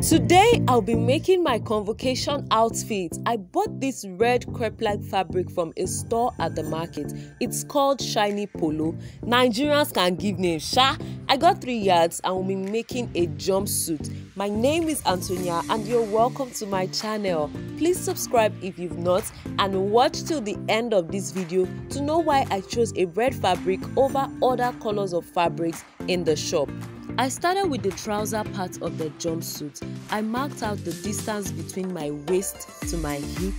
Today I'll be making my convocation outfit. I bought this red crepe-like fabric from a store at the market. It's called Shiny Polo. Nigerians can give names, sha. I got 3 yards and will be making a jumpsuit. My name is Antonia and you're welcome to my channel. Please subscribe if you've not and watch till the end of this video to know why I chose a red fabric over other colors of fabrics in the shop. I started with the trouser part of the jumpsuit. I marked out the distance between my waist to my hip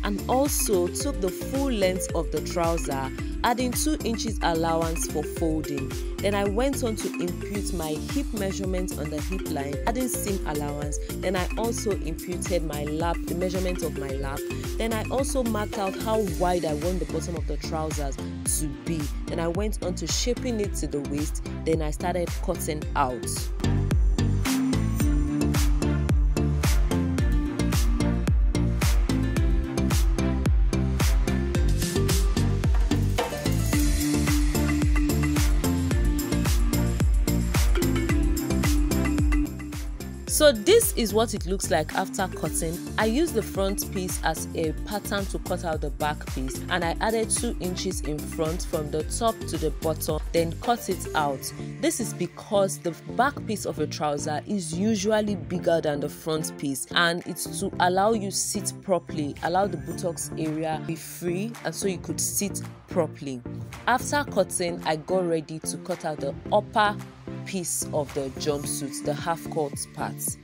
and also took the full length of the trouser, adding 2 inches allowance for folding. Then I went on to impute my hip measurement on the hip line, adding seam allowance. Then I also imputed my lap, the measurement of my lap. Then I also marked out how wide I want the bottom of the trousers to be. Then I went on to shaping it to the waist. Then I started cutting out. So this is what it looks like after cutting. I used the front piece as a pattern to cut out the back piece, and I added 2 inches in front from the top to the bottom, then cut it out. This is because the back piece of a trouser is usually bigger than the front piece, and it's to allow you sit properly, allow the buttocks area be free, and so you could sit properly. After cutting, I got ready to cut out the upper piece of the jumpsuit, the half cut parts.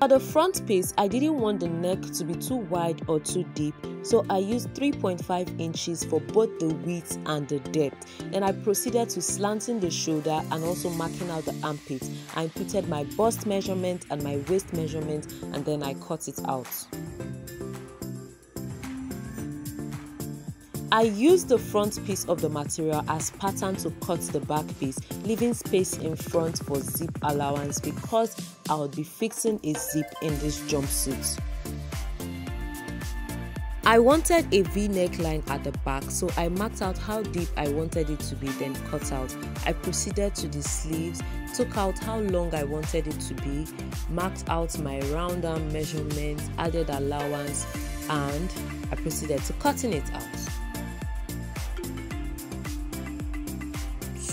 For the front piece, I didn't want the neck to be too wide or too deep, so I used 3.5 inches for both the width and the depth. Then I proceeded to slanting the shoulder and also marking out the armpits. I imputed my bust measurement and my waist measurement, and then I cut it out. I used the front piece of the material as pattern to cut the back piece, leaving space in front for zip allowance because I would be fixing a zip in this jumpsuit. I wanted a V neckline at the back, so I marked out how deep I wanted it to be, then cut out. I proceeded to the sleeves, took out how long I wanted it to be, marked out my round arm measurement, added allowance, and I proceeded to cutting it out.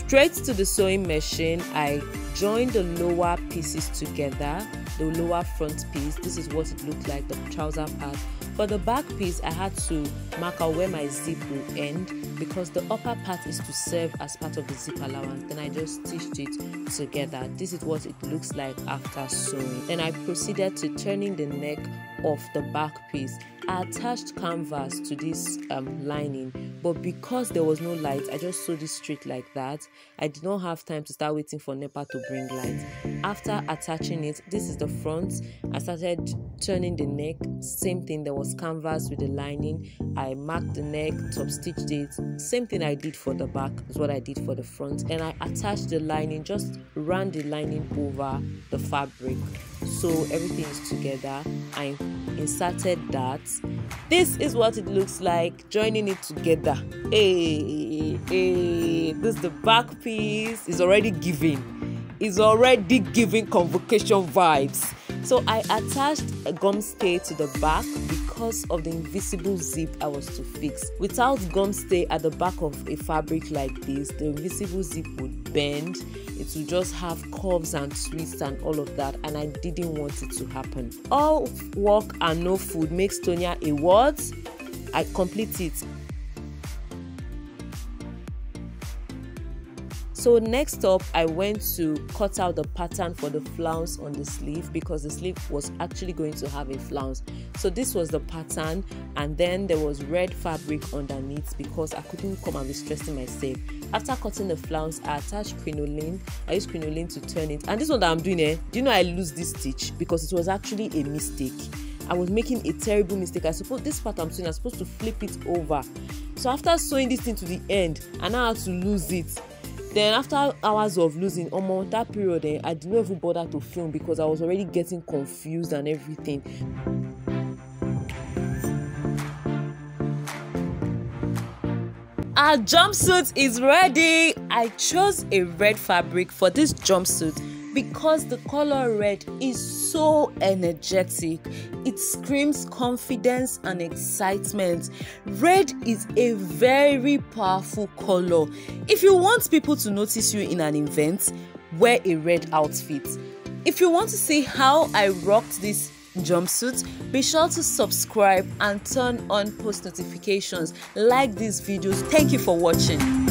Straight to the sewing machine, I joined the lower pieces together, the lower front piece. This is what it looked like, the trouser part. For the back piece, I had to mark out where my zip will end because the upper part is to serve as part of the zip allowance. Then I just stitched it together. This is what it looks like after sewing. Then I proceeded to turning the neck of the back piece. I attached canvas to this lining, but because there was no light, I just sewed it straight like that. I did not have time to start waiting for NEPA to bring light. After attaching it, this is the front. I started turning the neck. Same thing, there was canvas with the lining. I marked the neck, top stitched it. Same thing I did for the back is what I did for the front. And I attached the lining, just ran the lining over the fabric. So everything is together. I inserted that. This is what it looks like joining it together. Hey, this is the back piece. Is already giving convocation vibes. So I attached a gum stay to the back because of the invisible zip I was to fix. Without gum stay at the back of a fabric like this, the invisible zip would bend. It would just have curves and twists and all of that, and I didn't want it to happen. All work and no food makes Tonya a what? I complete it. So next up, I went to cut out the pattern for the flounce on the sleeve because the sleeve was actually going to have a flounce. So this was the pattern, and then there was red fabric underneath because I couldn't come and be stressing myself. After cutting the flounce, I attached crinoline. I used crinoline to turn it. And this one that I'm doing, do you know I lose this stitch because it was actually a mistake. I was making a terrible mistake. I suppose this part I'm sewing, I'm supposed to flip it over. So after sewing this thing to the end, I now had to lose it. Then after hours of losing, almost that period, I did not even bother to film because I was already getting confused and everything. Our jumpsuit is ready. I chose a red fabric for this jumpsuit because the color red is so energetic. It screams confidence and excitement. Red is a very powerful color. If you want people to notice you in an event, wear a red outfit. If you want to see how I rocked this jumpsuit, be sure to subscribe and turn on post notifications. Like these videos. Thank you for watching.